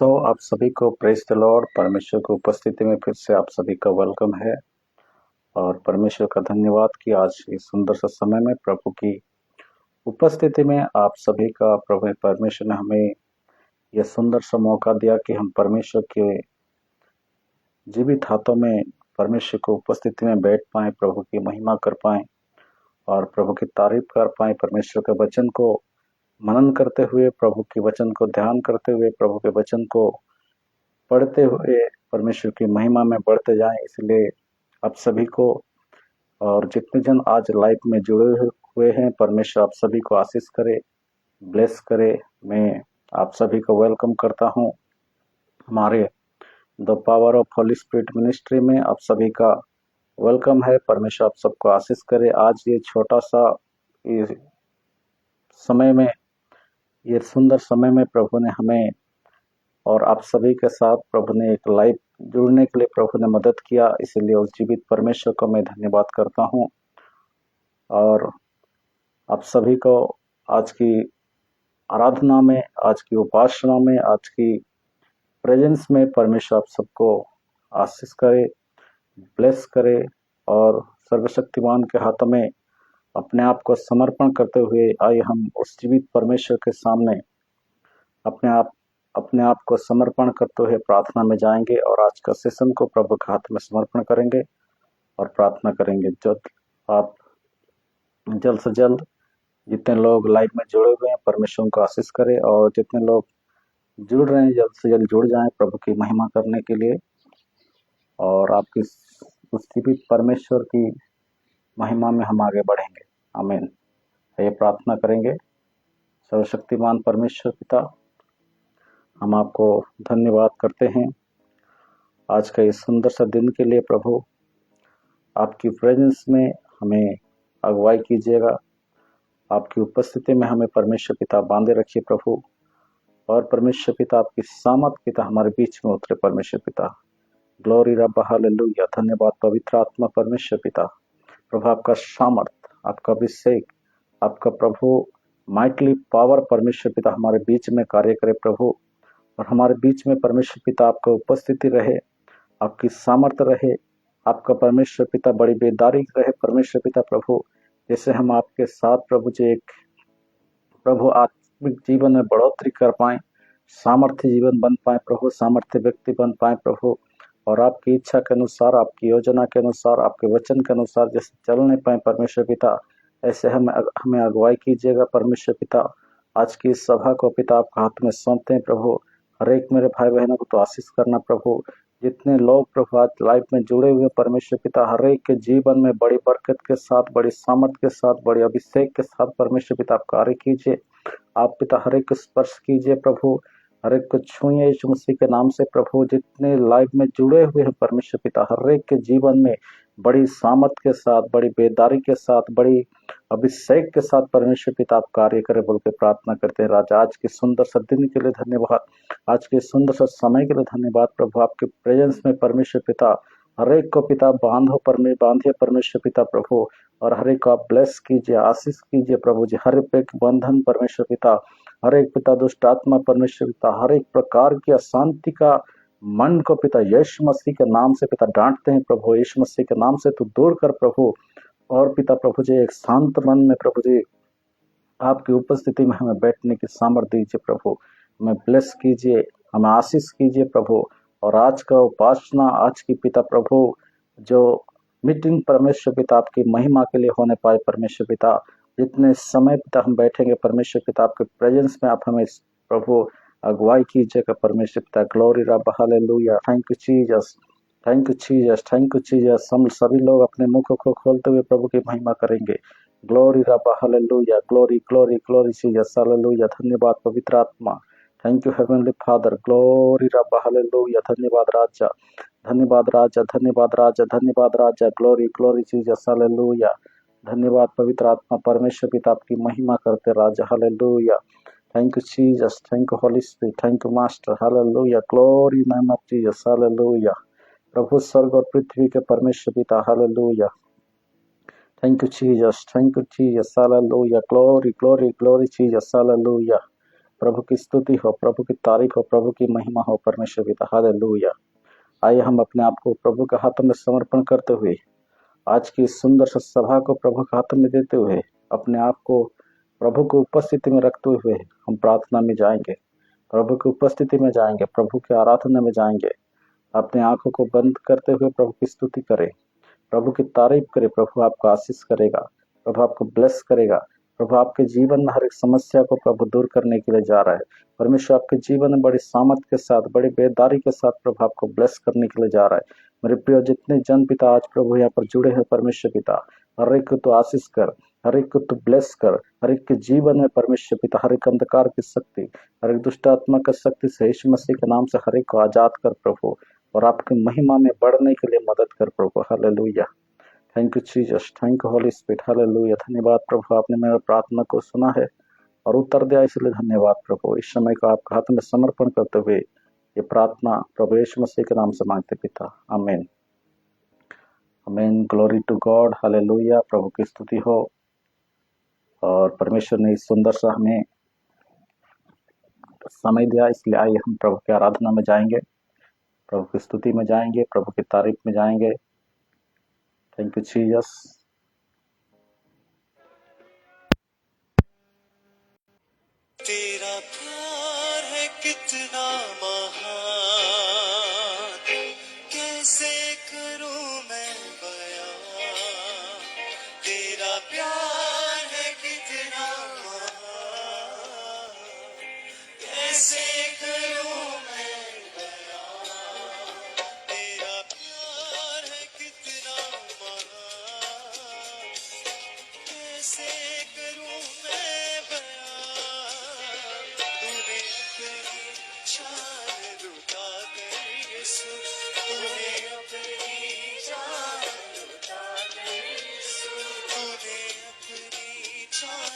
आप सभी को प्रेज द लॉर्ड। परमेश्वर की उपस्थिति में फिर से आप सभी का वेलकम है और परमेश्वर का धन्यवाद कि आज इस सुंदर सा समय में प्रभु की उपस्थिति में आप सभी का प्रभु परमेश्वर ने हमें यह सुंदर सा मौका दिया कि हम परमेश्वर के जीवित हाथों में परमेश्वर की उपस्थिति में बैठ पाएं, प्रभु की महिमा कर पाएं और प्रभु की तारीफ कर पाएं। परमेश्वर के वचन को मनन करते हुए, प्रभु के वचन को ध्यान करते हुए, प्रभु के वचन को पढ़ते हुए परमेश्वर की महिमा में बढ़ते जाएं। इसलिए आप सभी को और जितने जन आज लाइव में जुड़े हुए हैं, परमेश्वर आप सभी को आशीष करे, ब्लेस करे। मैं आप सभी को वेलकम करता हूं हमारे the power of Holi spirit ministry में। आप सभी का वेलकम है। परमेश्वर आप सबको आशीष करे। आज ये छोटा सा ये समय में, ये सुंदर समय में प्रभु ने हमें और आप सभी के साथ प्रभु ने एक लाइव जुड़ने के लिए प्रभु ने मदद किया। इसलिए उस जीवित परमेश्वर को मैं धन्यवाद करता हूं और आप सभी को आज की आराधना में, आज की उपासना में, आज की प्रेजेंस में परमेश्वर आप सबको आशीष करे, ब्लेस करे और सर्वशक्तिमान के हाथों में अपने आप को समर्पण करते हुए आइए हम उस जीवित परमेश्वर के सामने अपने आप को समर्पण करते हुए प्रार्थना में जाएंगे और आज का सेशन को प्रभु के हाथ में समर्पण करेंगे और प्रार्थना करेंगे। आप जल्द से जल्द जितने लोग लाइव में जुड़े हुए हैं, परमेश्वर को आशीष करें और जितने लोग जुड़ रहे हैं जल्द से जल्द जुड़ जाएं प्रभु की महिमा करने के लिए और आपकी उस जीवित परमेश्वर की महिमा में हम आगे बढ़ेंगे। आमीन। ये प्रार्थना करेंगे। सर्वशक्तिमान परमेश्वर पिता, हम आपको धन्यवाद करते हैं आज का इस सुंदर सा दिन के लिए। प्रभु आपकी प्रेजेंस में हमें अगुवाई कीजिएगा, आपकी उपस्थिति में हमें परमेश्वर पिता बांधे रखिए प्रभु। और परमेश्वर पिता आपकी सामर्थ पिता हमारे बीच में उतरे परमेश्वर पिता। ग्लोरी रब हालेलुया। धन्यवाद पवित्र आत्मा परमेश्वर पिता। प्रभु आपका सामर्थ, आपका अभिषेक, आपका प्रभु माइटली पावर परमेश्वर पिता हमारे बीच में कार्य करे प्रभु। और हमारे बीच में परमेश्वर पिता आपका उपस्थिति रहे, आपकी सामर्थ रहे, आपका परमेश्वर पिता बड़ी बेदारी रहे परमेश्वर पिता प्रभु। जैसे हम आपके साथ प्रभु जी एक प्रभु आत्मिक जीवन में बढ़ोतरी कर पाए, सामर्थ्य जीवन बन पाए प्रभु, सामर्थ्य व्यक्ति बन पाए प्रभु। और आपकी इच्छा के अनुसार, आपकी योजना के अनुसार, आपके वचन के अनुसार जैसे चल नहीं पाए परमेश्वर पिता, ऐसे हमें अगुवाई कीजिएगा परमेश्वर पिता। आज की इस सभा को पिता आपके हाथ में सौंपते हैं प्रभु। हर एक मेरे भाई बहनों को तो आशीष करना प्रभु। जितने लोग प्रभु आज लाइव में जुड़े हुए परमेश्वर पिता, हर एक के जीवन में बड़ी बरकत के साथ, बड़ी सामर्थ के साथ, बड़ी अभिषेक के साथ परमेश्वर पिता आप कार्य कीजिए। आप पिता हर एक को स्पर्श कीजिए प्रभु, हर एक को छुइए यीशु मसीह के नाम से प्रभु। जितने लाइव में जुड़े हुए हैं परमेश्वर पिता, हर एक के जीवन में बड़ी सामर्थ के साथ, बड़ी बेदारी के साथ, बड़ी अभिषेक के साथ परमेश्वर पिता आप कार्य करें बोल के प्रार्थना करते हैं राजा। आज के सुंदर सा दिन के लिए धन्यवाद, आज के सुंदर सा समय के लिए धन्यवाद प्रभु। आपके प्रेजेंस में परमेश्वर पिता हर एक को पिता बांधिए परमेश्वर पिता प्रभु। और हर एक को आप ब्लेस कीजिए, आशीष कीजिए प्रभु जी। हर एक बंधन परमेश्वर पिता, हर एक पिता दुष्ट आत्मा परमेश्वर पिता, हर एक प्रकार की अशांति का मन को पिता यीशु मसीह के नाम से पिता डांटते हैं प्रभु। यीशु मसीह के नाम से तू दूर कर प्रभु। और पिता प्रभु जी एक शांत मन में प्रभु जी आपकी उपस्थिति में हमें बैठने की सामर्थ्य दीजिए प्रभु। हमें ब्लेस कीजिए, हमें आशीष कीजिए प्रभु। और आज का उपासना, आज की पिता प्रभु जो मीटिंग परमेश्वर पिता आपकी महिमा के लिए होने पाए परमेश्वर पिता। जितने समय पिता हम बैठेंगे परमेश्वर पिता आपके प्रेजेंस में आप हमें प्रभु अगुवाई कीजिएगा परमेश्वर पिता। ग्लोरी रब hallelujah. Thank you Jesus, thank you Jesus, thank you Jesus. हम सभी लोग अपने मुख को खोलते हुए प्रभु की महिमा करेंगे। ग्लोरी रब hallelujah. Glory glory glory Jesus hallelujah. धन्यवाद पवित्र आत्मा। Thank you heavenly father. Glory रब हालेलुया। धन्यवाद राजा, धन्यवाद राजा, धन्यवाद राजा, धन्यवाद राजा। Glory glory Jesus hallelujah. धन्यवाद पवित्र आत्मा परमेश्वर पिता आपकी महिमा करते राजा। Hallelujah. Thank you Jesus, thank you Holy Spirit, thank you master. Hallelujah. Glory name of Jesus. Hallelujah. प्रभु स्वर्ग और पृथ्वी के परमेश्वर पिता। Hallelujah. Thank you Jesus, thank you Jesus. Hallelujah. Glory glory glory Jesus. Hallelujah. प्रभु की स्तुति हो, प्रभु की तारीफ हो, प्रभु की महिमा हो परमेश्वर पिता। हालेलुया। आइए हम अपने आप को प्रभु के हाथों में समर्पण करते हुए, आज की इस सुंदर सी सभा को प्रभु के हाथों में देते हुए, अपने आप को प्रभु की उपस्थिति में रखते हुए हम प्रार्थना में जाएंगे, प्रभु की उपस्थिति में जाएंगे, प्रभु की आराधना में जाएंगे। अपने आंखों को बंद करते हुए प्रभु की स्तुति करें, प्रभु की तारीफ करें। प्रभु आपको आशीष करेगा, प्रभु आपको ब्लेस करेगा। प्रभु आपके जीवन में हर एक समस्या को प्रभु दूर करने के लिए जा रहा है। परमेश्वर आपके जीवन में बड़ी सामर्थ के साथ, बड़ी बेदारी के साथ प्रभु आपको ब्लेस करने के लिए जा रहा है। मेरे प्रिय जितने जन पिता आज प्रभु यहाँ पर जुड़े हैं, परमेश्वर पिता हर एक को तो आशीष कर, हर एक को तो ब्लेस कर, हर एक के जीवन में परमेश्वर पिता हर एक अंधकार की शक्ति, हर एक दुष्ट आत्मा की शक्ति से यीशु मसीह के नाम से हर एक को आजाद कर प्रभु, और आपकी महिमा में बढ़ने के लिए मदद कर प्रभु। Hallelujah. Thank you Jesus, thank you Holy Spirit. Hallelujah. धन्यवाद प्रभु, आपने मेरा प्रार्थना को सुना है और उत्तर दिया, इसलिए धन्यवाद प्रभु। इस समय को आपके हाथ में समर्पण करते हुए ये प्रार्थना प्रभु यीशु मसीह के नाम से मांगते पिता, आमीन आमीन। Glory to God. हालेलुया। प्रभु की स्तुति हो। और परमेश्वर ने इस सुंदर सा हमें समय दिया, इसलिए आइए हम प्रभु की आराधना में जाएंगे, प्रभु की स्तुति में जाएंगे, प्रभु की तारीफ में जाएंगे। Thank you Jesus. तेरा प्यार है कितना महान, कैसे करूं मैं बयां। तेरा प्यार है कितना महान, कैसे करूं मैं बयां। तेरा प्यार है कितना महान, कैसे करूं मैं बयां। तूने अपनी जान लुटा कर यीशु, तूने अपनी जान लुटा कर यीशु, तूने अपनी जान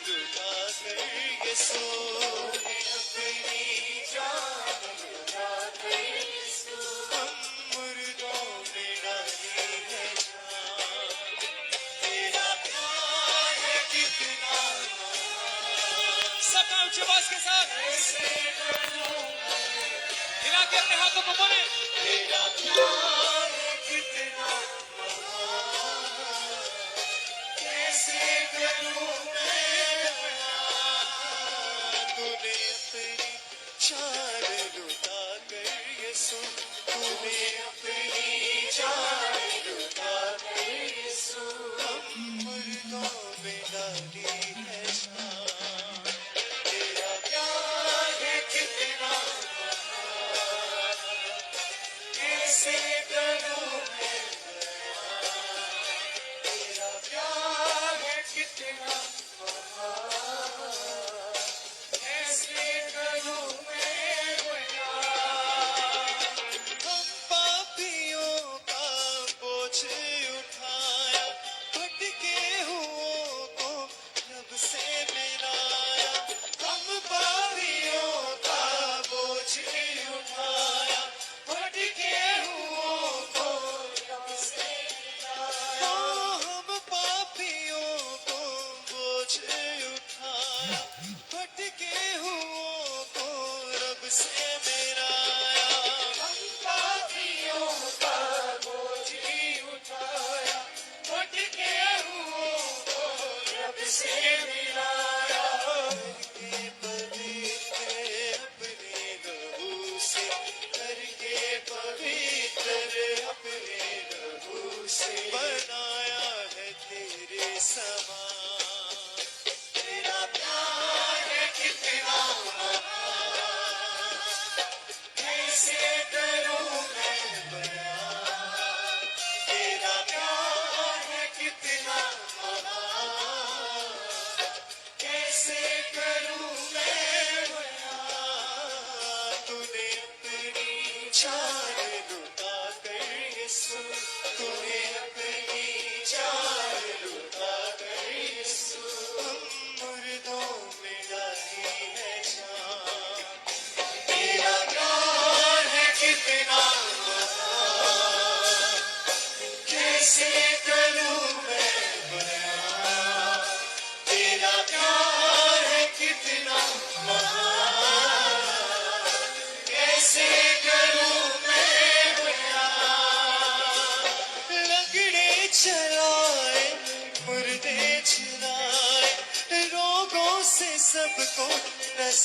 लुटा कर यीशु, तूने अपनी जान लुटा कर यीशु। हम मुर्दों में डाली है जान, तेरा प्यार है कितना महान। सबका ऊंची आवाज के साथ हिला के अपने हाथों को बोले, तेरा प्यार है कितना महान, कैसे करूं मैं बयां। तूने अपनी जान लुटा कर यीशु, तूने अपनी जान लुटा कर यीशु। हम मुर्दों में डाली है जान, तेरा प्यार है कितना महान, कैसे करूं मैं बयां। तेरा प्यार है कितना महान, कैसे करूं मैं बयां। हम पापियों का बोझ उठाया, भटके हुओं को रब से मिलाया। हम पापियों का बोझ उठाया, भटके हुओं को रब से मिलाया। हम पापियों को बोझ उठाया, भटके हुओं को रब से मिलाया। हम पापियों का बोझ उठाया, भटके हुओं को रब से मिलाया। करके पवित्र अपने लहू से, करके पवित्र अपने लहू से बनाया है तेरे समान। तेरा प्यार है कितना महान,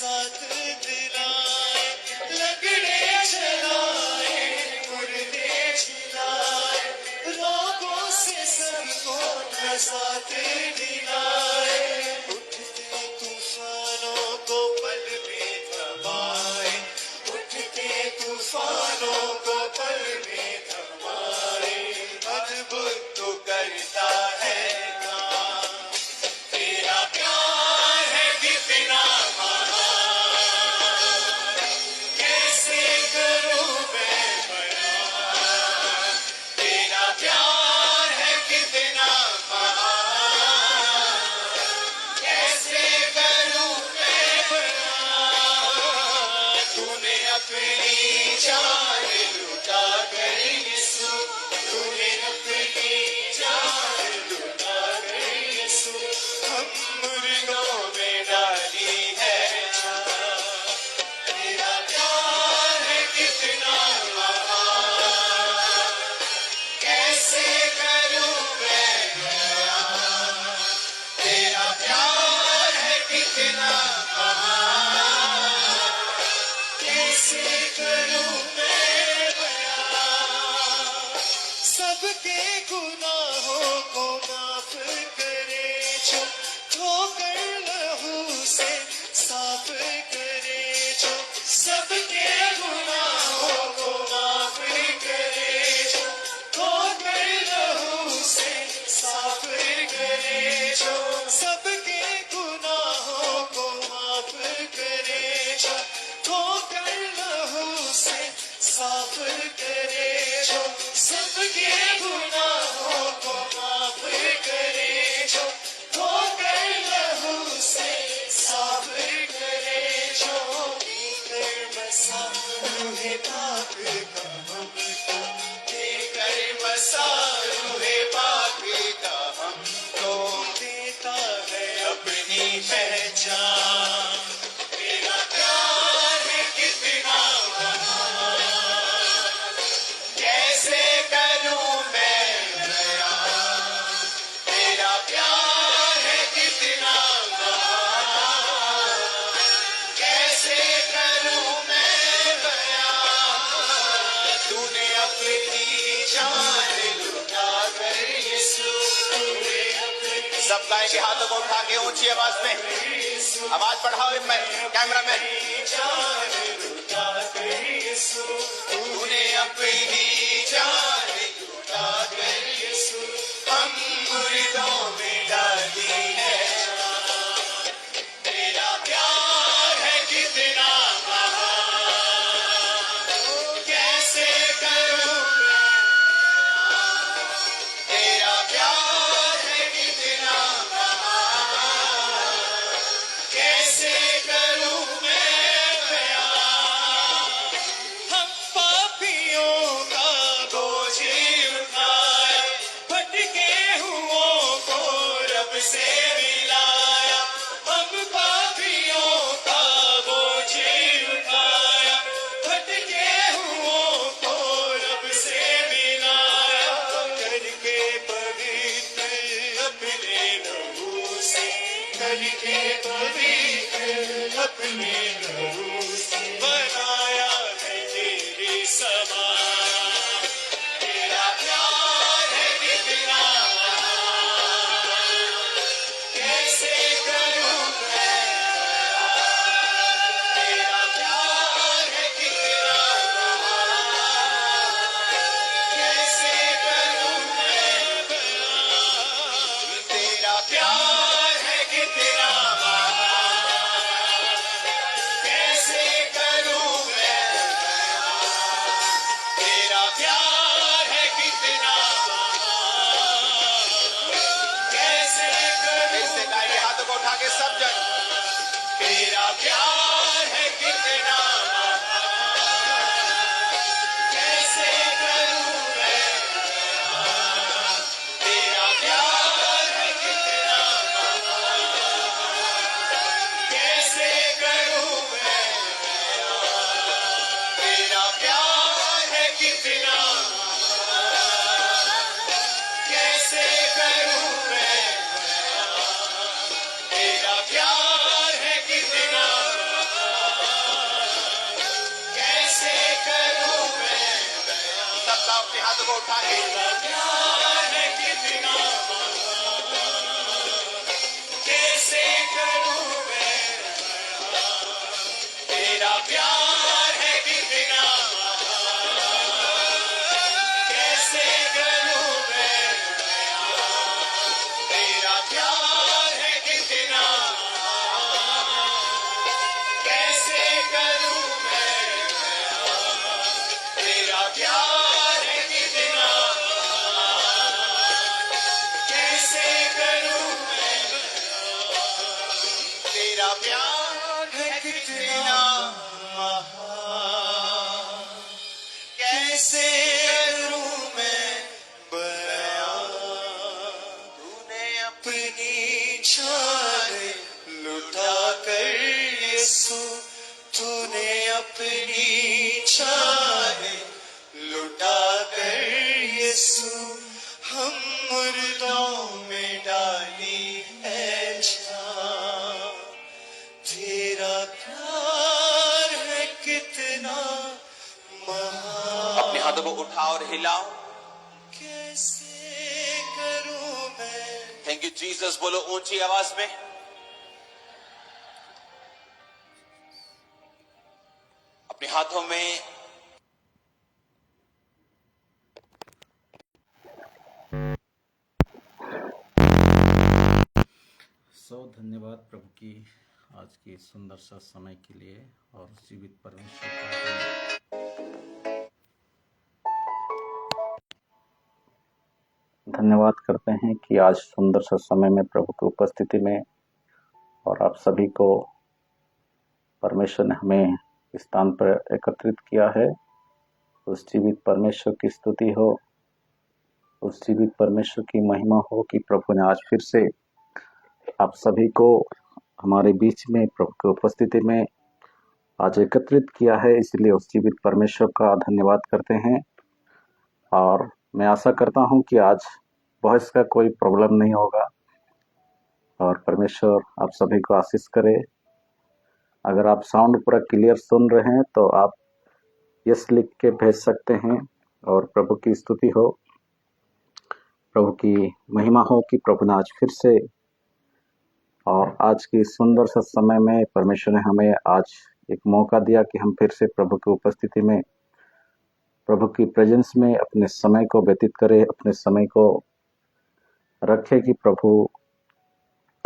साथ दिलाए, लगड़े चलाए, मुर्दे छिलाए, रोगों से सबको साथ दिलाए, उठते तूफानों को पल में थमाए, उठते तूफानों को पल में थमाए, अद्भुत तो करता है काम, तेरा प्यार है कितना महान, कैसे करूं मैं बयान, तेरा प्यार है कितना महान, कैसे करूं मैं बयान, तूने अपनी जान लुटा कर यीशु, तूने अपनी जान लुटा कर यीशु, हम मुर्दों में डाली है जान, तेरा प्यार है कितना महान, कैसे करूं मैं बयान, तेरा प्यार है कितना महान, कैसे करूं मैं बयान, सबके गुनाहों को माफ करे जो, धोकर लहू से साफ करे जो, सबके गुनाहों को माफ करे जो, धोकर लहू से साफ करे जो, सबके गुनाहों को माफ करे जो, धोकर लहू से साफ करे जो, सबके गुनाहों को माफ करे जो, धोकर लहू से साफ करे जो, देकर बसा रूहे पाक का हमको, देकर बसा रूहे पाक का हमको, देता है अपनी पहचान, तेरा प्यार है कितना महान, कैसे करूं मैं बयान, तेरा प्यार है कितना महान, कैसे करूं मैं बयान, तूने अपनी जान लुटा कर यीशु, तूने अपनी सब गाएंगे हाथों को उठा के ऊंची आवाज में, आवाज बढ़ाओ कैमरामैन, जान लुटा कर यीशु, तूने अपनी जान लुटा कर यीशु, हम मुर्दों में डाली है जान, तेरा प्यार है कितना महान, कैसे करूं तेरा प्यार है कितना महान, कैसे करूं मैं बयान, हम पापियों का बोझ उठाया, भटके हुओं को रब से मिलाया, हम पापियों का बोझ उठाया, भटके हुओं को रब से मिलाया, करके पवित्र अपने लहू से, करके पवित्र अपने लहू से, बनाया है तेरी समान, तेरा प्यार है कितना महान, कैसे करूं मैं बयान, तेरा प्यार है कितना महान, कैसे करूं मैं बयान, तेरा प्यार है कितना महान, कैसे करूं मैं बयान, तेरा प्यार है कितना महान, कैसे करूं, इससे गाइए हाथों को उठा के सब जन, तेरा प्यार है कितना महान, कैसे करूं मैं बयान, तेरा प्यार है कितना महान, कैसे करूं मैं बयान, तेरा प्यार है कितना महान, कैसे करूं मैं बयान, तेरा प्यार है कितना महान, हाथों को उठा के प्यार है कितना कैसे करूं मैं तेरा प्यार है कितना कैसे करूं मैं तेरा प्यार है कितना कैसे करूं मैं तेरा प्यार है कितना कैसे करूं मैं तेरा प्यार है कितना कैसे करूं मैं बयां तूने अपनी जान लुटा कर यीशु तूने अपनी जान लुटा कर यीशु हम मुर्दों में डाली है जान तेरा प्यार है कितना महान अपने हाथों को उठाओ और हिलाओ कैसे करूं मैं थैंक यू जीसस बोलो ऊंची आवाज में अपने हाथों में धन्यवाद प्रभु की आज की सुंदर सा समय के लिए और जीवित परमेश्वर का धन्यवाद करते हैं कि आज सुंदर सा समय में प्रभु की उपस्थिति में और आप सभी को परमेश्वर ने हमें इस स्थान पर एकत्रित किया है। उस जीवित परमेश्वर की स्तुति हो, उस जीवित परमेश्वर की महिमा हो कि प्रभु ने आज फिर से आप सभी को हमारे बीच में प्रभु की उपस्थिति में आज एकत्रित किया है। इसलिए उस जीवित परमेश्वर का धन्यवाद करते हैं और मैं आशा करता हूं कि आज वॉइस का कोई प्रॉब्लम नहीं होगा और परमेश्वर आप सभी को आशीष करे। अगर आप साउंड पूरा क्लियर सुन रहे हैं तो आप यस लिख के भेज सकते हैं और प्रभु की स्तुति हो, प्रभु की महिमा हो कि प्रभु ने आज फिर से और आज की सुंदर सा समय में परमेश्वर ने हमें आज एक मौका दिया कि हम फिर से प्रभु की उपस्थिति में प्रभु की प्रेजेंस में अपने समय को व्यतीत करें, अपने समय को रखें कि प्रभु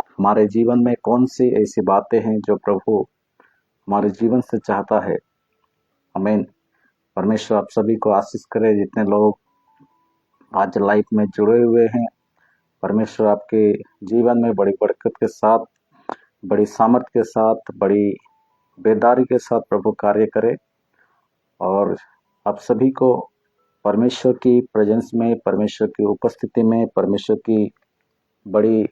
हमारे जीवन में कौन सी ऐसी बातें हैं जो प्रभु हमारे जीवन से चाहता है। आमीन। परमेश्वर आप सभी को आशीष करे। जितने लोग आज लाइफ में जुड़े हुए हैं, परमेश्वर आपके जीवन में बड़ी बरकत के साथ, बड़ी सामर्थ्य के साथ, बड़ी बेदारी के साथ प्रभु कार्य करे और आप सभी को परमेश्वर की प्रेजेंस में, परमेश्वर की उपस्थिति में, परमेश्वर की बड़ी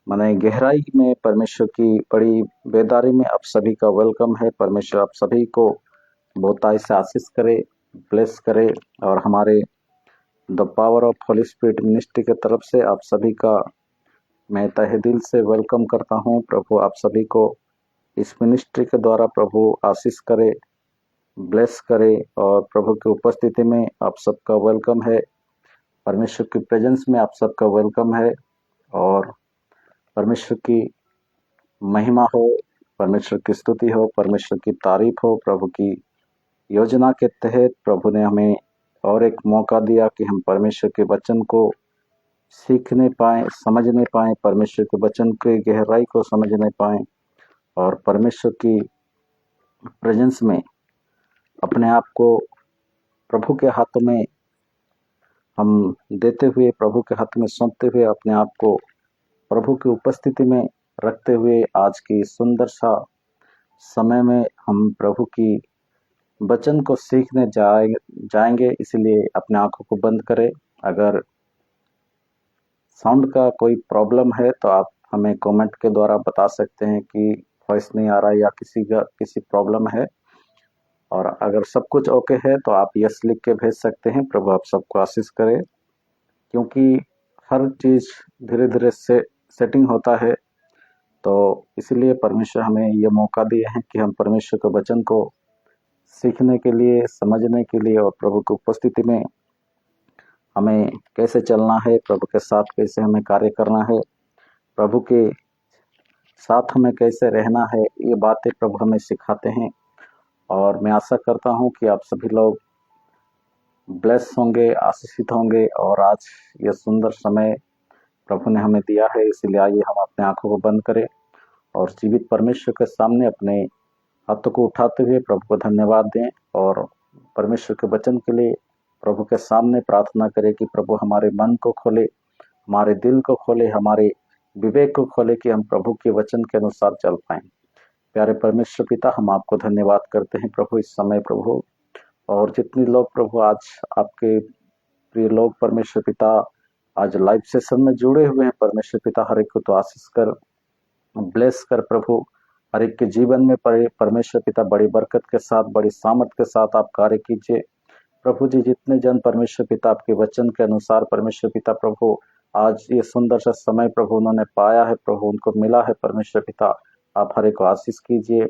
माने गहराई में, परमेश्वर की बड़ी बेदारी में आप सभी का वेलकम है। परमेश्वर आप सभी को बहुतायत से आशीष करे, ब्लेस करे और हमारे the power of Holi spirit ministry की तरफ से आप सभी का मैं तहे दिल से वेलकम करता हूं। प्रभु आप सभी को इस मिनिस्ट्री के द्वारा प्रभु आशीष करे, ब्लेस करे और प्रभु की उपस्थिति में आप सबका वेलकम है। परमेश्वर की प्रेजेंस में आप सबका वेलकम है और परमेश्वर की महिमा हो, परमेश्वर की स्तुति हो, परमेश्वर की तारीफ हो। प्रभु की योजना के तहत प्रभु ने हमें और एक मौका दिया कि हम परमेश्वर के वचन को सीखने पाएं, समझने पाएं, परमेश्वर के वचन की गहराई को समझने पाएं और परमेश्वर की प्रेजेंस में अपने आप को प्रभु के हाथ में हम देते हुए, प्रभु के हाथ में सौंपते हुए, अपने आप को प्रभु की उपस्थिति में रखते हुए आज की सुंदर सा समय में हम प्रभु की वचन को सीखने जाएंगे। इसलिए अपने आंखों को बंद करें। अगर साउंड का कोई प्रॉब्लम है तो आप हमें कमेंट के द्वारा बता सकते हैं कि वॉइस नहीं आ रहा है या किसी प्रॉब्लम है। और अगर सब कुछ ओके है तो आप यस लिख के भेज सकते हैं। प्रभु आप सबको आशीष करे, क्योंकि हर चीज धीरे धीरे से सेटिंग होता है। तो इसलिए परमेश्वर हमें ये मौका दिए हैं कि हम परमेश्वर के वचन को सीखने के लिए, समझने के लिए और प्रभु की उपस्थिति में हमें कैसे चलना है, प्रभु के साथ कैसे हमें कार्य करना है, प्रभु के साथ हमें कैसे रहना है, ये बातें प्रभु हमें सिखाते हैं। और मैं आशा करता हूँ कि आप सभी लोग ब्लेस होंगे, आशीषित होंगे। और आज ये सुंदर समय प्रभु ने हमें दिया है, इसलिए आइए हम अपने आंखों को बंद करें और जीवित परमेश्वर के सामने अपने हाथों को उठाते हुए प्रभु को धन्यवाद दें और परमेश्वर के वचन के लिए प्रभु के सामने प्रार्थना करें कि प्रभु हमारे मन को खोले, हमारे दिल को खोले, हमारे विवेक को खोले कि हम प्रभु के वचन के अनुसार चल पाएं। प्यारे परमेश्वर पिता, हम आपको धन्यवाद करते हैं प्रभु इस समय प्रभु। और जितने लोग प्रभु आज आपके प्रिय लोग परमेश्वर पिता आज लाइव सेशन में जुड़े हुए हैं, परमेश्वर पिता हर एक को तो आशीष कर, ब्लेस कर प्रभु। हर एक के जीवन में परमेश्वर पिता बड़ी बरकत के साथ, बड़ी सामर्थ के साथ आप कार्य कीजिए प्रभु जी। जितने जन परमेश्वर पिता आपके वचन के अनुसार परमेश्वर पिता प्रभु आज ये सुंदर सा समय प्रभु उन्होंने पाया है, प्रभु उनको मिला है, परमेश्वर पिता आप हर एक को आशीष कीजिए,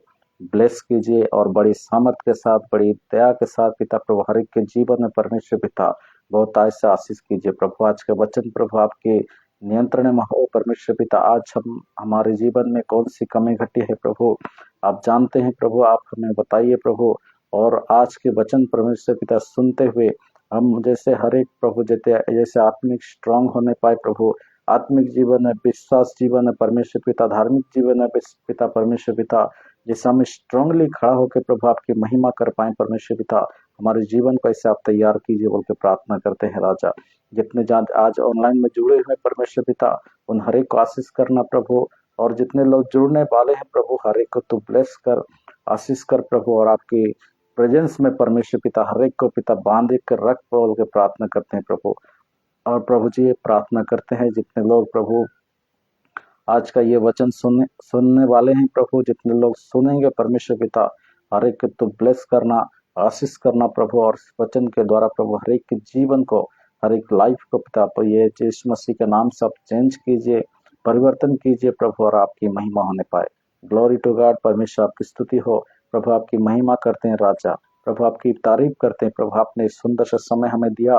ब्लेस कीजिए और बड़ी सामर्थ के साथ, बड़ी दया के साथ पिता प्रभु हर एक के जीवन में परमेश्वर पिता बहुत आज से आशीष कीजिए प्रभु। आज के वचन प्रभु आपके नियंत्रण में हो परमेश्वर पिता। आज हम हमारे जीवन में कौन सी कमी घटी है प्रभु आप जानते हैं प्रभु, आप हमें बताइए प्रभु। और आज के वचन परमेश्वर पिता सुनते हुए हम जैसे हर एक प्रभु जैसे आत्मिक स्ट्रांग होने पाए प्रभु, आत्मिक जीवन है, विश्वास जीवन है परमेश्वर पिता, धार्मिक जीवन है पिता परमेश्वर पिता, जैसे हम स्ट्रांगली खड़ा होकर प्रभु आपकी महिमा कर पाए परमेश्वर पिता। हमारे जीवन को ऐसे आप तैयार कीजिए बोल के प्रार्थना करते हैं राजा। जितने आज ऑनलाइन में जुड़े हुए परमेश्वर पिता उन हर एक को आशीष करना प्रभु। और जितने लोग जुड़ने वाले हैं प्रभु हर एक को तो ब्लेस कर, आशीष कर प्रभु। और आपकी प्रेजेंस में परमेश्वर पिता हर एक को पिता बांध कर रख बोल के प्रार्थना करते हैं प्रभु। और प्रभु जी ये प्रार्थना करते हैं जितने लोग प्रभु आज का ये वचन सुनने वाले हैं प्रभु, जितने लोग सुनेंगे परमेश्वर पिता हर एक को तो ब्लेस करना, आशीष करना प्रभु। और इस वचन के द्वारा प्रभु हर एक के जीवन को, हर एक लाइफ को पिता ये यीशु मसीह के नाम से आप चेंज कीजिए, परिवर्तन कीजिए प्रभु और आपकी महिमा होने पाए। ग्लोरी टू गॉड, परमेश्वर आपकी स्तुति हो प्रभु, आपकी महिमा करते हैं राजा, प्रभु आपकी तारीफ करते हैं प्रभु। आपने सुंदर सा समय हमें दिया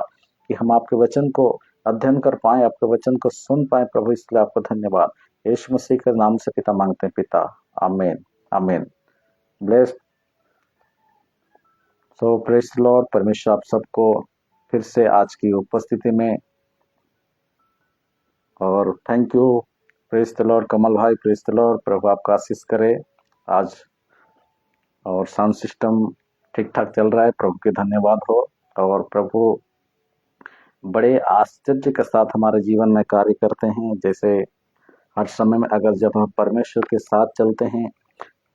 कि हम आपके वचन को अध्ययन कर पाए, आपके वचन को सुन पाए प्रभु, इसलिए आपको धन्यवाद। यीशु मसीह के नाम से पिता मांगते हैं पिता, आमीन आमीन। Bless so praise the Lord. परमेश्वर आप सबको फिर से आज की उपस्थिति में, और thank you, praise the Lord Kamal भाई, प्रेज द लॉर्ड, प्रभु आपका आशीष करे आज। और साउंड सिस्टम ठीक ठाक चल रहा है, प्रभु के धन्यवाद हो। और प्रभु बड़े आश्चर्य के साथ हमारे जीवन में कार्य करते हैं। जैसे हर समय में अगर जब हम परमेश्वर के साथ चलते हैं,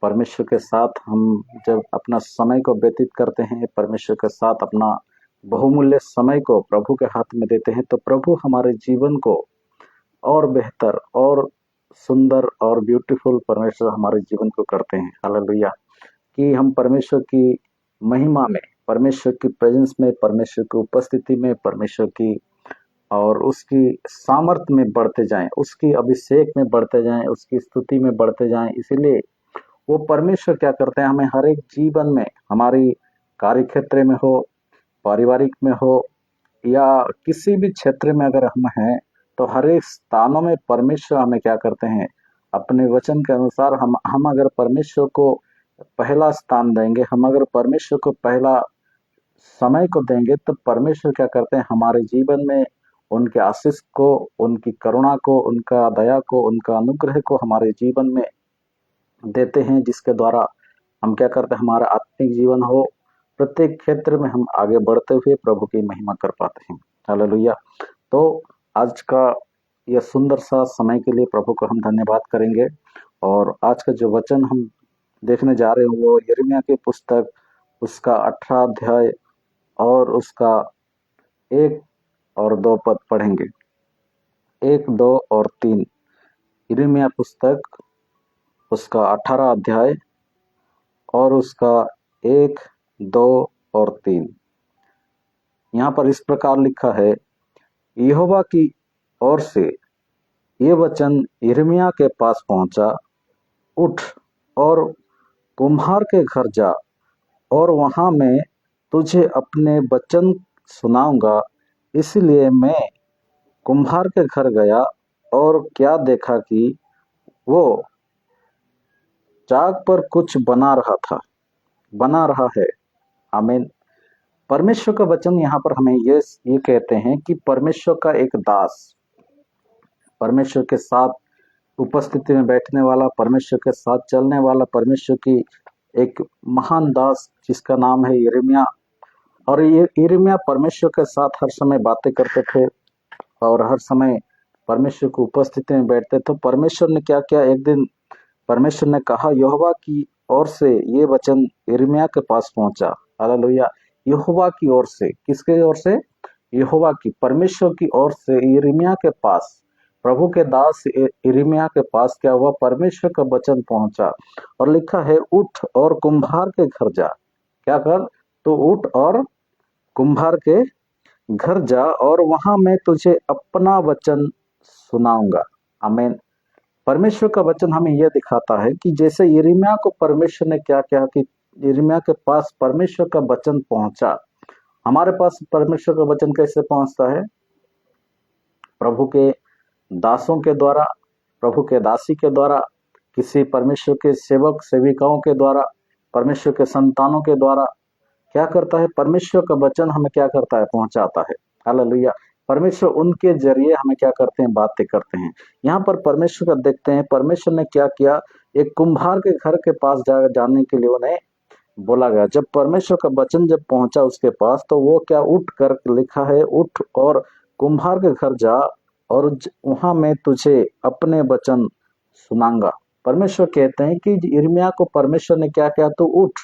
परमेश्वर के साथ हम जब अपना समय को व्यतीत करते हैं, परमेश्वर के साथ अपना बहुमूल्य समय को प्रभु के हाथ में देते हैं, तो प्रभु हमारे जीवन को और बेहतर और सुंदर और ब्यूटीफुल परमेश्वर हमारे जीवन को करते हैं। हालेलुया। कि हम परमेश्वर की महिमा में, परमेश्वर की प्रेजेंस में, परमेश्वर की उपस्थिति में, परमेश्वर की और उसकी सामर्थ्य में बढ़ते जाएं, उसकी अभिषेक में बढ़ते जाएं, उसकी स्तुति में बढ़ते जाएं। इसीलिए वो परमेश्वर क्या करते हैं, हमें हर एक जीवन में, हमारी कार्य क्षेत्र में हो, पारिवारिक में हो या किसी भी क्षेत्र में अगर हम हैं, तो हर एक स्थानों में परमेश्वर हमें क्या करते हैं, अपने वचन के अनुसार हम अगर परमेश्वर को पहला स्थान देंगे, हम अगर परमेश्वर को पहला समय को देंगे, तो परमेश्वर क्या करते हैं, हमारे जीवन में उनके आशीष को, उनकी करुणा को, उनका दया को, उनका अनुग्रह को हमारे जीवन में देते हैं, जिसके द्वारा हम क्या करते हैं, हमारा आत्मिक जीवन हो, प्रत्येक क्षेत्र में हम आगे बढ़ते हुए प्रभु की महिमा कर पाते हैं। हालेलुया। तो आज का यह सुंदर सा समय के लिए प्रभु को हम धन्यवाद करेंगे। और आज का जो वचन हम देखने जा रहे हैं वो यिर्मयाह की पुस्तक, उसका 18 अध्याय और उसका 1 और 2 पद पढ़ेंगे। 1, 2 और 3। यिर्मयाह पुस्तक उसका 18 अध्याय और उसका 1, 2 और 3। यहाँ पर इस प्रकार लिखा है, यहोवा की ओर से ये वचन यिर्मयाह के पास पहुंचा, उठ और कुम्हार के घर जा, और वहां मैं तुझे अपने वचन सुनाऊंगा इसलिए मैं कुम्हार के घर गया और क्या देखा कि वो चाक पर कुछ बना रहा है। आमीन। परमेश्वर का वचन यहाँ पर हमें ये कहते हैं कि परमेश्वर का एक दास, परमेश्वर के साथ उपस्थिति में बैठने वाला, परमेश्वर के साथ चलने वाला, परमेश्वर की एक महान दास जिसका नाम है यिर्मयाह। और ये यिर्मयाह परमेश्वर के साथ हर समय बातें करते थे और हर समय परमेश्वर की उपस्थिति में बैठते। तो परमेश्वर ने क्या किया, एक दिन परमेश्वर ने कहा, यहोवा की ओर से ये वचन यिर्मयाह के पास पहुंचा। हालेलुया। यहोवा की ओर से, किसके ओर से? यहोवा की, परमेश्वर की ओर से यिर्मयाह के पास, प्रभु के दास यिर्मयाह के पास क्या हुआ, परमेश्वर का वचन पहुंचा और लिखा है, उठ और कुम्हार के घर जा। क्या कर? तो उठ और कुम्हार के घर जा और वहां मैं तुझे अपना वचन सुनाऊंगा। आमीन। परमेश्वर का वचन हमें यह दिखाता है कि जैसे यिर्मयाह को परमेश्वर ने क्या किया कि यिर्मयाह के पास परमेश्वर का वचन पहुंचा, हमारे पास परमेश्वर का वचन कैसे पहुंचता है? प्रभु के दासों के द्वारा, प्रभु के दासी के द्वारा, किसी परमेश्वर के सेवक सेविकाओं के द्वारा, परमेश्वर के संतानों के द्वारा। क्या करता है? परमेश्वर का वचन हमें क्या करता है? पहुंचाता है। हालेलुया। परमेश्वर उनके जरिए हमें क्या करते हैं? बातें करते हैं। यहाँ पर परमेश्वर का देखते हैं, परमेश्वर ने क्या किया, एक कुम्हार के घर के पास जाने के लिए उन्हें बोला गया। जब परमेश्वर का वचन जब पहुंचा उसके पास, तो वो क्या, उठ कर, लिखा है, उठ और कुम्हार के घर जा और वहां मैं तुझे अपने वचन सुनाऊंगा। परमेश्वर कहते हैं कि यिर्मयाह को परमेश्वर ने क्या किया, तो उठ।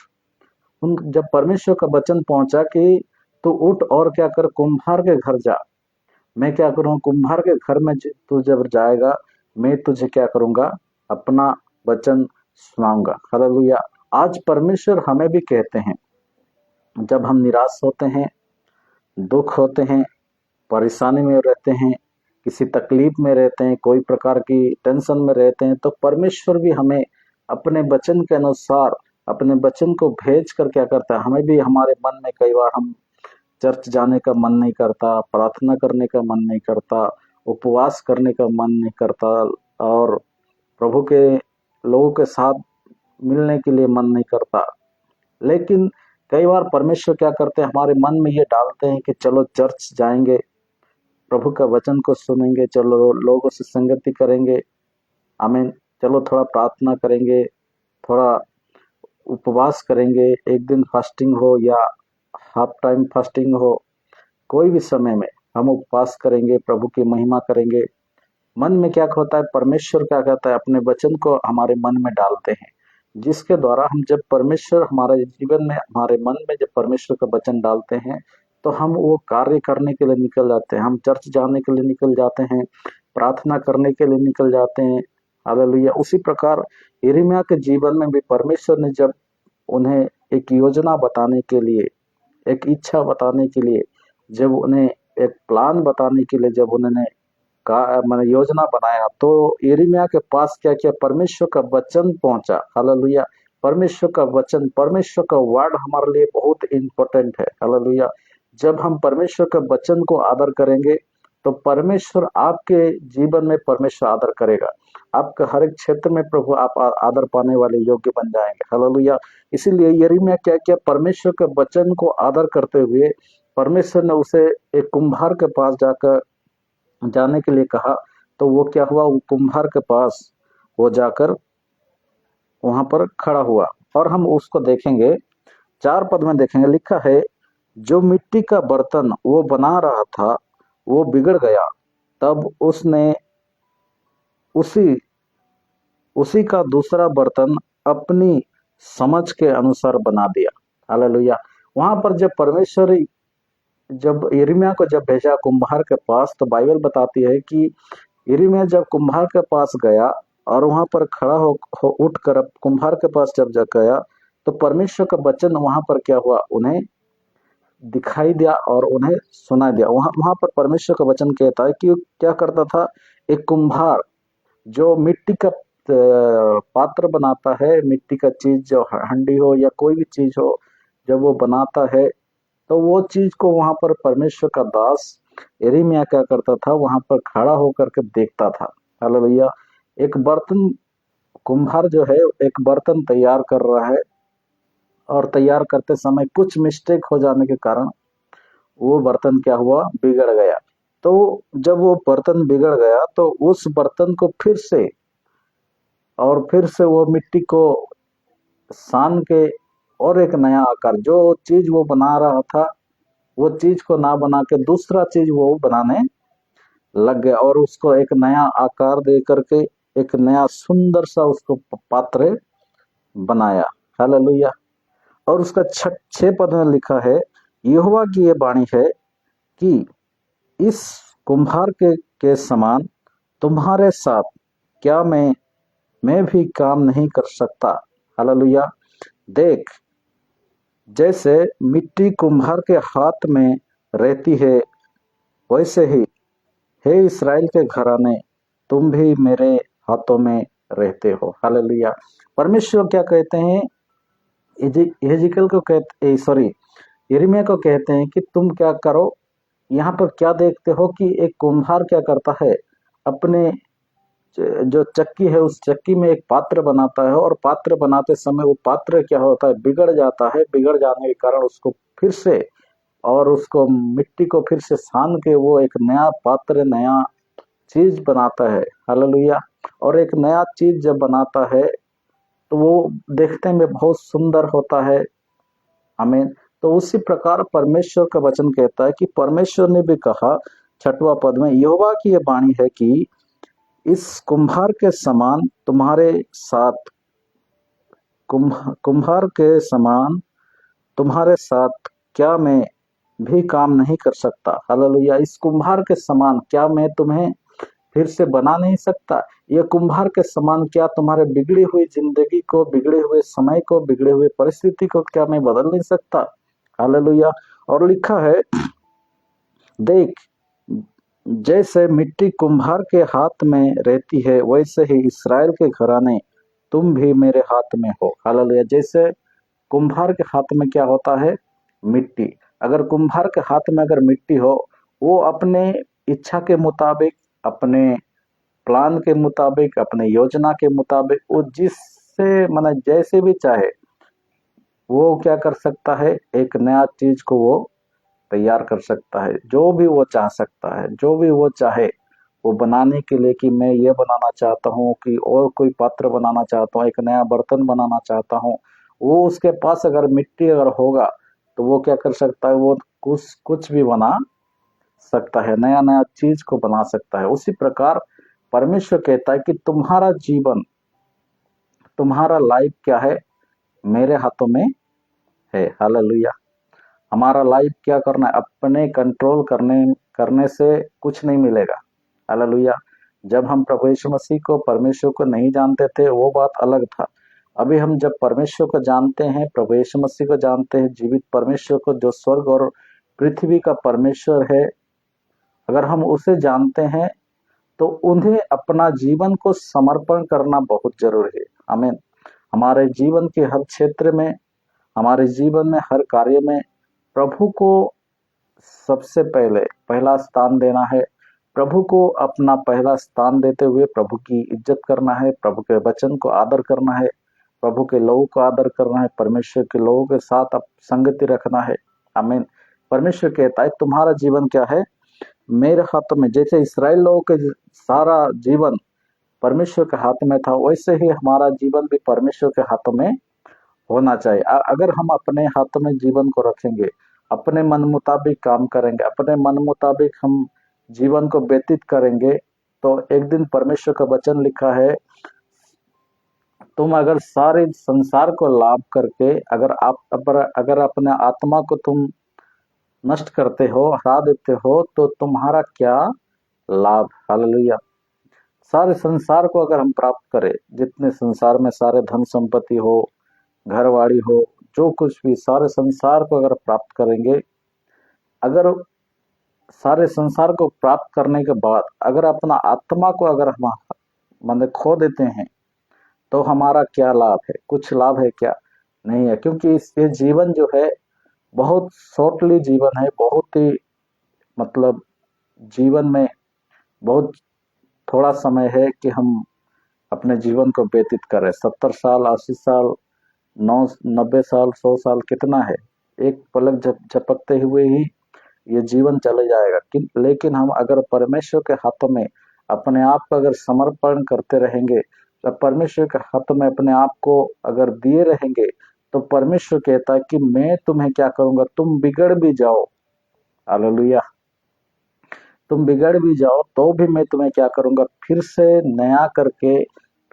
जब परमेश्वर का वचन पहुंचा कि तू उठ और क्या कर, कुम्हार के घर जा। मैं क्या करूँ, कुम्हार के घर में तू जब जाएगा, मैं तुझे क्या करूंगा, अपना वचन सुनाऊंगा। हालेलुया। आज परमेश्वर हमें भी कहते हैं, जब हम निराश होते हैं, दुख होते हैं, परेशानी में रहते हैं, किसी तकलीफ में रहते हैं, कोई प्रकार की टेंशन में रहते हैं, तो परमेश्वर भी हमें अपने वचन के अनुसार अपने वचन को भेज कर क्या करता है, हमें भी, हमारे मन में कई बार हम चर्च जाने का मन नहीं करता, प्रार्थना करने का मन नहीं करता, उपवास करने का मन नहीं करता और प्रभु के लोगों के साथ मिलने के लिए मन नहीं करता। लेकिन कई बार परमेश्वर क्या करते हैं, हमारे मन में ये डालते हैं कि चलो चर्च जाएंगे, प्रभु का वचन को सुनेंगे, चलो लोगों से संगति करेंगे। आमीन। चलो थोड़ा प्रार्थना करेंगे, थोड़ा उपवास करेंगे, एक दिन फास्टिंग हो या हाफ टाइम फास्टिंग हो, कोई भी समय में हम उपवास करेंगे, प्रभु की महिमा करेंगे। मन में क्या होता है, परमेश्वर क्या कहता है, अपने वचन को हमारे मन में डालते हैं, जिसके द्वारा हम, जब परमेश्वर हमारे जीवन में, हमारे मन में जब परमेश्वर का वचन डालते हैं, तो हम वो कार्य करने के लिए निकल जाते हैं। हम चर्च जाने के लिए निकल जाते हैं, प्रार्थना करने के लिए निकल जाते हैं। हालेलुया। उसी प्रकार यिर्मयाह के जीवन में भी परमेश्वर ने जब उन्हें एक योजना बताने के लिए, एक इच्छा बताने के लिए, जब उन्हें एक प्लान बताने के लिए, जब उन्होंने मैंने योजना बनाया, तो यिर्मयाह के पास क्या किया, परमेश्वर का वचन पहुंचा। हालेलुया। परमेश्वर का वचन, परमेश्वर का वर्ड हमारे लिए बहुत इंपॉर्टेंट है। हालेलुया। जब हम परमेश्वर का वचन को आदर करेंगे, तो परमेश्वर आपके जीवन में परमेश्वर आदर करेगा। आपके हर एक क्षेत्र में प्रभु आप आदर पाने वाले योग्य बन जाएंगे। हालेलुया। इसीलिए यिर्मयाह क्या किया, परमेश्वर के वचन को आदर करते हुए परमेश्वर ने उसे एक कुम्हार के पास जाने के लिए कहा। तो वो क्या हुआ, वो कुम्हार के पास वो जाकर वहां पर खड़ा हुआ। और हम उसको देखेंगे, 4 पद में देखेंगे, लिखा है, जो मिट्टी का बर्तन वो बना रहा था वो बिगड़ गया, तब उसने उसी उसी का दूसरा बर्तन अपनी समझ के अनुसार बना दिया। हालेलुया। वहां पर जब परमेश्वर, जब यिर्मयाह को जब भेजा कुम्हार के पास, तो बाइबल बताती है कि यिर्मयाह जब कुम्हार के पास गया और वहां पर खड़ा हो उठकर कुम्हार के पास जब गया, तो परमेश्वर का वचन वहां पर क्या हुआ, उन्हें दिखाई दिया और उन्हें सुना दिया। वहां पर परमेश्वर का वचन कहता है कि क्या करता था, एक कुम्हार जो मिट्टी का पात्र बनाता है, मिट्टी का चीज, जो हंडी हो या कोई भी चीज हो, जब वो बनाता है, तो वो चीज को वहां पर परमेश्वर का दास यिर्मयाह क्या करता था, वहां पर खड़ा होकर के देखता था। हालेलुया। एक बर्तन, कुम्हार जो है एक बर्तन तैयार कर रहा है, और तैयार करते समय कुछ मिस्टेक हो जाने के कारण वो बर्तन क्या हुआ, बिगड़ गया। तो जब वो बर्तन बिगड़ गया तो उस बर्तन को फिर से वो मिट्टी को सान के और एक नया आकार, जो चीज वो बना रहा था वो चीज को ना बना के दूसरा चीज वो बनाने लग गया, और उसको एक नया आकार दे करके एक नया सुंदर सा उसको पात्र बनाया। हालेलुया। और उसका 6 पद में लिखा है, यहोवा की ये वाणी है कि इस कुम्हार के समान तुम्हारे साथ क्या मैं भी काम नहीं कर सकता। हालेलुया। देख, जैसे मिट्टी कुम्हार के हाथ में रहती है, वैसे ही हे इस्राएल के घराने, तुम भी मेरे हाथों में रहते हो। हालेलुया। परमेश्वर क्या कहते हैं, हेजिकल को कहते, सॉरी, यिर्मयाह को कहते हैं कि तुम क्या करो। यहाँ पर क्या देखते हो कि एक कुम्हार क्या करता है, अपने जो चक्की है उस चक्की में एक पात्र बनाता है, और पात्र बनाते समय वो पात्र क्या होता है, बिगड़ जाता है। बिगड़ जाने के कारण उसको फिर से, और उसको मिट्टी को फिर से सान के वो एक नया पात्र, नया चीज बनाता है। हालेलुया। और एक नया चीज जब बनाता है तो वो देखने में बहुत सुंदर होता है। आमीन। तो उसी प्रकार परमेश्वर का वचन कहता है कि परमेश्वर ने भी कहा 6वां पद में, यहोवा की यह वाणी है कि इस कुम्हार के समान तुम्हारे साथ, कुम्हार के समान तुम्हारे साथ क्या मैं भी काम नहीं कर सकता। हालेलुया। इस कुम्हार के समान क्या मैं तुम्हें फिर से बना नहीं सकता। यह कुम्हार के समान क्या तुम्हारे बिगड़ी हुई जिंदगी को, बिगड़े हुए समय को, बिगड़े हुए परिस्थिति को क्या मैं बदल नहीं सकता। हालेलुया। और लिखा है, देख, जैसे मिट्टी कुम्हार के हाथ में रहती है, वैसे ही इस्राएल के घराने तुम भी मेरे हाथ में हो। हालेलुया। जैसे कुम्हार के हाथ में क्या होता है, मिट्टी। अगर कुम्हार के हाथ में अगर मिट्टी हो, वो अपने इच्छा के मुताबिक, अपने प्लान के मुताबिक, अपने योजना के मुताबिक, वो जिससे माने जैसे भी चाहे वो क्या कर सकता है, एक नया चीज को वो तैयार कर सकता है। जो भी वो चाह सकता है, जो भी वो चाहे वो बनाने के लिए, कि मैं ये बनाना चाहता हूँ, कि और कोई पात्र बनाना चाहता हूँ, एक नया बर्तन बनाना चाहता हूँ, वो उसके पास अगर मिट्टी अगर होगा तो वो क्या कर सकता है, वो कुछ भी बना सकता है, नया नया चीज को बना सकता है। उसी प्रकार परमेश्वर कहता है कि तुम्हारा जीवन, तुम्हारा लाइफ क्या है, मेरे हाथों में है। हालेलुया। हमारा लाइफ क्या करना है, अपने कंट्रोल करने से कुछ नहीं मिलेगा। हालेलुया। जब हम प्रभु यीशु मसीह को, परमेश्वर को नहीं जानते थे, वो बात अलग था। अभी हम जब परमेश्वर को जानते हैं, प्रभु यीशु मसीह को जानते हैं, जीवित परमेश्वर को, जो स्वर्ग और पृथ्वी का परमेश्वर है, अगर हम उसे जानते हैं तो उन्हें अपना जीवन को समर्पण करना बहुत जरूरी है। आमीन। हमारे जीवन के हर क्षेत्र में, हमारे जीवन में हर कार्य में प्रभु को सबसे पहले पहला स्थान देना है। प्रभु को अपना पहला स्थान देते हुए प्रभु की इज्जत करना है, प्रभु के वचन को आदर करना है, प्रभु के लोगों को आदर करना है, परमेश्वर के लोगों के साथ अब संगति रखना है। आमीन। परमेश्वर कहता है तुम्हारा जीवन क्या है, मेरे हाथों में। जैसे इस्राएल लोगों के सारा जीवन परमेश्वर के हाथ में था, वैसे ही हमारा जीवन भी परमेश्वर के हाथों में होना चाहिए। अगर हम अपने हाथों में जीवन को रखेंगे, अपने मन मुताबिक काम करेंगे, अपने मन मुताबिक हम जीवन को व्यतीत करेंगे, तो एक दिन परमेश्वर का वचन लिखा है, तुम अगर सारे संसार को लाभ करके अगर अपने आत्मा को तुम नष्ट करते हो, हरा देते हो, तो तुम्हारा क्या लाभ। हालेलुया। सारे संसार को अगर हम प्राप्त करें, जितने संसार में सारे धन संपत्ति हो, घरवाड़ी हो, जो कुछ भी, सारे संसार को अगर प्राप्त करेंगे, अगर सारे संसार को प्राप्त करने के बाद अगर अपना आत्मा को अगर हम मतलब खो देते हैं, तो हमारा क्या लाभ है, कुछ लाभ है क्या, नहीं है। क्योंकि ये जीवन जो है बहुत शॉर्टली जीवन है, बहुत ही मतलब जीवन में बहुत थोड़ा समय है कि हम अपने जीवन को व्यतीत करें। 70 साल, 80 साल, 90 साल, 100 साल कितना है? एक पलक झपकते हुए ही ये जीवन चले जाएगा। लेकिन हम अगर परमेश्वर के हाथों में अपने आप को अगर समर्पण करते रहेंगे, तो परमेश्वर के हाथ में अपने आप को अगर दिए रहेंगे, तो परमेश्वर कहता है कि मैं तुम्हें क्या करूंगा, तुम बिगड़ भी जाओ, हालेलुया, तुम बिगड़ भी जाओ तो भी मैं तुम्हें क्या करूंगा, फिर से नया करके,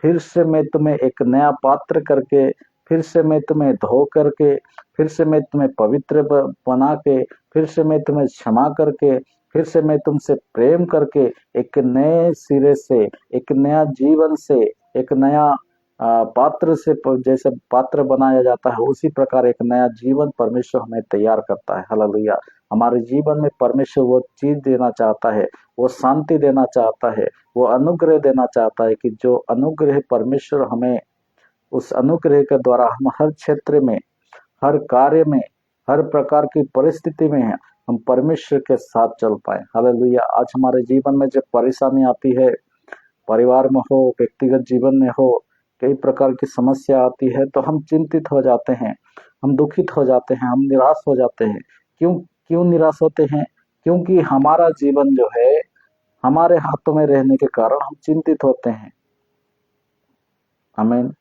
फिर से मैं तुम्हें एक नया पात्र करके, फिर से मैं तुम्हें धो करके, फिर से मैं तुम्हें पवित्र बना के, फिर से मैं तुम्हें क्षमा करके, फिर से मैं तुमसे प्रेम करके एक नए सिरे से, एक नया जीवन से, एक नया पात्र से, जैसे पात्र बनाया जाता है उसी प्रकार एक नया जीवन परमेश्वर हमें तैयार करता है। हालेलुया। हमारे जीवन में परमेश्वर वो चीज देना चाहता है, वो शांति देना चाहता है, वो अनुग्रह देना चाहता है कि जो अनुग्रह परमेश्वर हमें, उस अनुग्रह के द्वारा हम हर क्षेत्र में, हर कार्य में, हर प्रकार की परिस्थिति में हम परमेश्वर के साथ चल पाए। हालेलुया। आज हमारे जीवन में जब परेशानी आती है, परिवार में हो, व्यक्तिगत जीवन में हो, कई प्रकार की समस्या आती है, तो हम चिंतित हो जाते हैं, हम दुखित हो जाते हैं, हम निराश हो जाते हैं। क्यों क्यों निराश होते हैं? क्योंकि हमारा जीवन जो है हमारे हाथों में रहने के कारण हम चिंतित होते हैं। आमीन।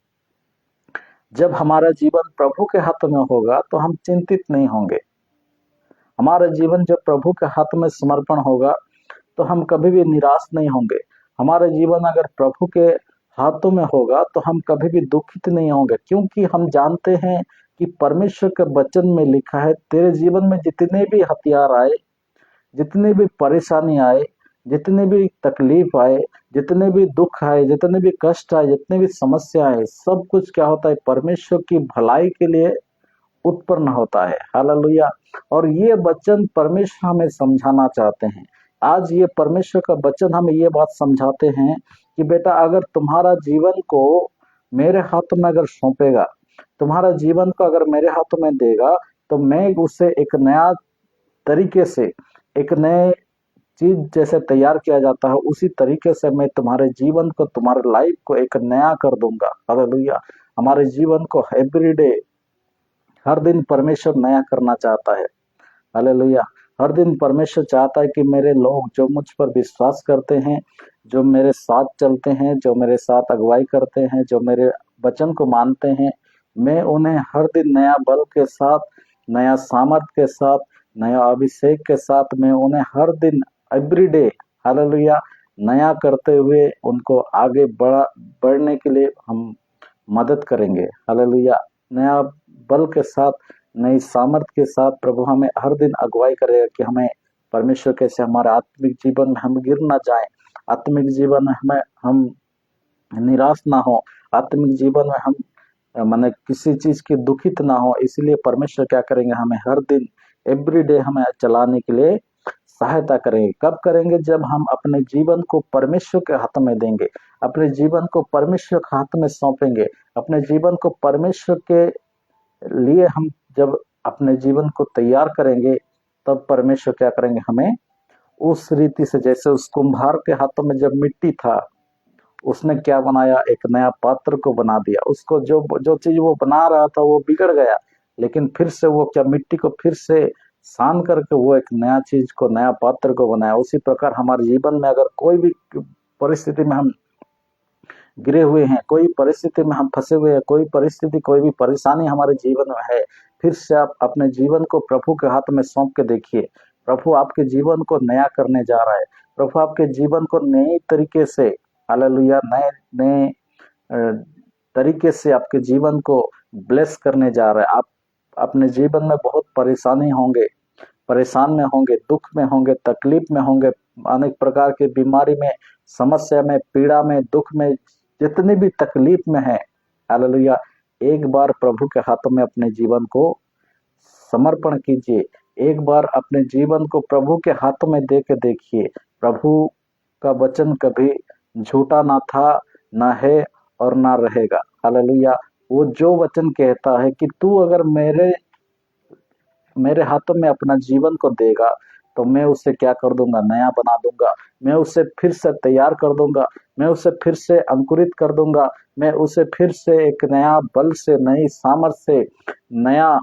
जब हमारा जीवन प्रभु के हाथों में होगा तो हम चिंतित नहीं होंगे। हमारा जीवन जब प्रभु के हाथ में समर्पण होगा तो हम कभी भी निराश नहीं होंगे। हमारा जीवन अगर प्रभु के हाथों में होगा तो हम कभी भी दुखित नहीं होंगे, क्योंकि हम जानते हैं कि परमेश्वर के वचन में लिखा है, तेरे जीवन में जितने भी हथियार आए, जितनी भी परेशानी आए, जितनी भी तकलीफ आए, जितने भी दुख आए, जितने भी कष्ट आए, जितने भी समस्या आए, सब कुछ क्या होता है, परमेश्वर की भलाई के लिए उत्पन्न होता है। हालेलुया। और ये वचन परमेश्वर हमें समझाना चाहते हैं। आज ये परमेश्वर का वचन हमें ये बात समझाते हैं कि बेटा, अगर तुम्हारा जीवन को मेरे हाथ में अगर सौंपेगा, तुम्हारा जीवन को अगर मेरे हाथों में देगा, तो मैं उसे एक नया तरीके से, एक नए चीज जैसे तैयार किया जाता है, उसी तरीके से मैं तुम्हारे जीवन को, तुम्हारे लाइफ को एक नया कर दूंगा। हालेलुया। हमारे जीवन को एवरीडे, हर दिन परमेश्वर नया करना चाहता है। हालेलुया। हर दिन परमेश्वर चाहता है कि मेरे लोग जो मुझ पर विश्वास करते हैं, जो मेरे साथ चलते हैं, जो मेरे साथ अगुवाई करते हैं, जो मेरे वचन को मानते हैं, मैं उन्हें हर दिन नया बल के साथ, नया सामर्थ के साथ, नया अभिषेक के साथ, मैं उन्हें हर दिन एवरीडे, हालेलुया, नया करते हुए उनको आगे बढ़ने के लिए हम मदद करेंगे। हालेलुया। नया बल के साथ, नई सामर्थ के साथ प्रभु हमें हर दिन अगुवाई करेगा कि हमें परमेश्वर कैसे हमारे आत्मिक जीवन में हम गिर ना जाएं, आत्मिक जीवन में हम निराश ना हो, आत्मिक जीवन में हम माने किसी चीज की दुखित ना हो। इसलिए परमेश्वर क्या करेंगे, हमें हर दिन एवरीडे हमें चलाने के लिए सहायता करेंगे। कब करेंगे? जब हम अपने जीवन को परमेश्वर के हाथ में देंगे, अपने जीवन को परमेश्वर के हाथ में सौंपेंगे, अपने जीवन को परमेश्वर के लिए हम जब अपने जीवन को तैयार करेंगे, तब परमेश्वर क्या करेंगे, हमें उस रीति से, जैसे उस कुम्हार के हाथों में जब मिट्टी था, उसने क्या बनाया, एक नया पात्र को बना दिया। उसको जो जो चीज वो बना रहा था वो बिगड़ गया, लेकिन फिर से वो क्या, मिट्टी को फिर से सान करके वो एक नया चीज को, नया पात्र को बनाया। उसी प्रकार हमारे जीवन में अगर कोई भी परिस्थिति में हम गिरे हुए हैं, कोई परिस्थिति में हम फंसे हुए हैं, कोई परिस्थिति, कोई भी परेशानी हमारे जीवन में है, फिर से आप अपने जीवन को प्रभु के हाथ में सौंप के देखिए। प्रभु आपके जीवन को नया करने जा रहा है। प्रभु आपके जीवन को नए तरीके से, हालेलुया, नए नए तरीके से आपके जीवन को ब्लेस करने जा रहा है। आप अपने जीवन में बहुत परेशानी होंगे, परेशान में होंगे, दुख में होंगे, तकलीफ में होंगे, अनेक प्रकार की बीमारी में, समस्या में, पीड़ा में, दुख में, जितनी भी तकलीफ में है, हालेलुया, एक बार प्रभु के हाथों में अपने जीवन को समर्पण कीजिए। एक बार अपने जीवन को प्रभु के हाथों में दे के देखिए। प्रभु का वचन कभी झूठा ना था, ना है और ना रहेगा। हालेलुया। वो जो वचन कहता है कि तू अगर मेरे हाथों में अपना जीवन को देगा, तो मैं उसे क्या कर दूंगा, नया बना दूंगा। मैं उसे फिर से तैयार कर दूंगा, मैं उसे फिर से अंकुरित कर दूंगा, मैं उसे फिर से एक नया बल से, नई सामर्थ से, नया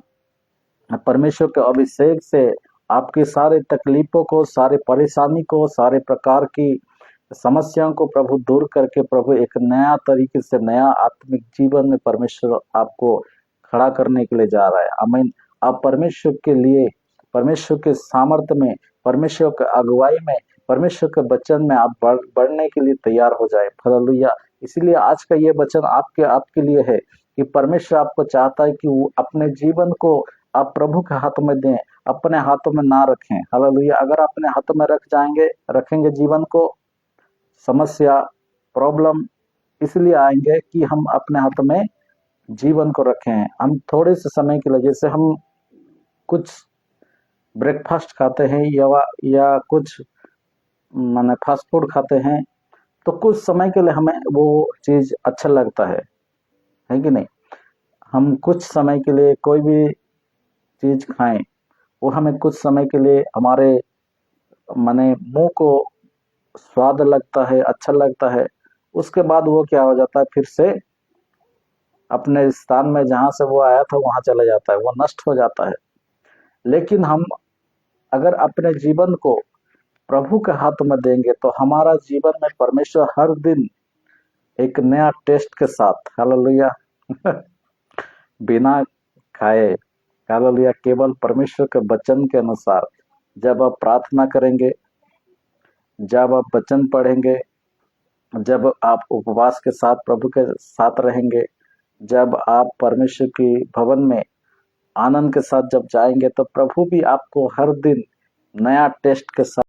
परमेश्वर के अभिषेक से आपकी सारे तकलीफों को, सारे परेशानी को, सारे प्रकार की समस्याओं को प्रभु दूर करके प्रभु एक नया तरीके से, नया आत्मिक जीवन में परमेश्वर आपको खड़ा करने के लिए जा रहा है। आमीन। आप परमेश्वर के लिए, परमेश्वर के सामर्थ्य में, परमेश्वर के अगुवाई में, परमेश्वर के वचन में आप बढ़ने के लिए तैयार हो जाए। हालेलुया। इसीलिए आज का ये वचन आपके लिए है कि परमेश्वर आपको चाहता है कि वो अपने जीवन को आप प्रभु के हाथों में दें, अपने हाथों में ना रखें। हालेलुया। अगर अपने हाथों में रखेंगे जीवन को, समस्या, प्रॉब्लम इसलिए आएंगे कि हम अपने हाथ में जीवन को रखे हैं। हम थोड़े से समय के लिए, जैसे हम कुछ ब्रेकफास्ट खाते हैं या कुछ माने फास्ट फूड खाते हैं, तो कुछ समय के लिए हमें वो चीज अच्छा लगता है कि नहीं। हम कुछ समय के लिए कोई भी चीज खाएं, वो हमें कुछ समय के लिए हमारे माने मुंह को स्वाद लगता है, अच्छा लगता है। उसके बाद वो क्या हो जाता है, फिर से अपने स्थान में जहां से वो आया था वहां चला जाता है, वो नष्ट हो जाता है। लेकिन हम अगर अपने जीवन को प्रभु के हाथ में देंगे तो हमारा जीवन में परमेश्वर हर दिन एक नया टेस्ट के साथ, हालेलुया, बिना खाए, हालेलुया, केवल परमेश्वर के वचन के अनुसार जब आप प्रार्थना करेंगे, जब आप वचन पढ़ेंगे, जब आप उपवास के साथ प्रभु के साथ रहेंगे, जब आप परमेश्वर की भवन में आनंद के साथ जब जाएंगे, तो प्रभु भी आपको हर दिन नया टेस्ट के साथ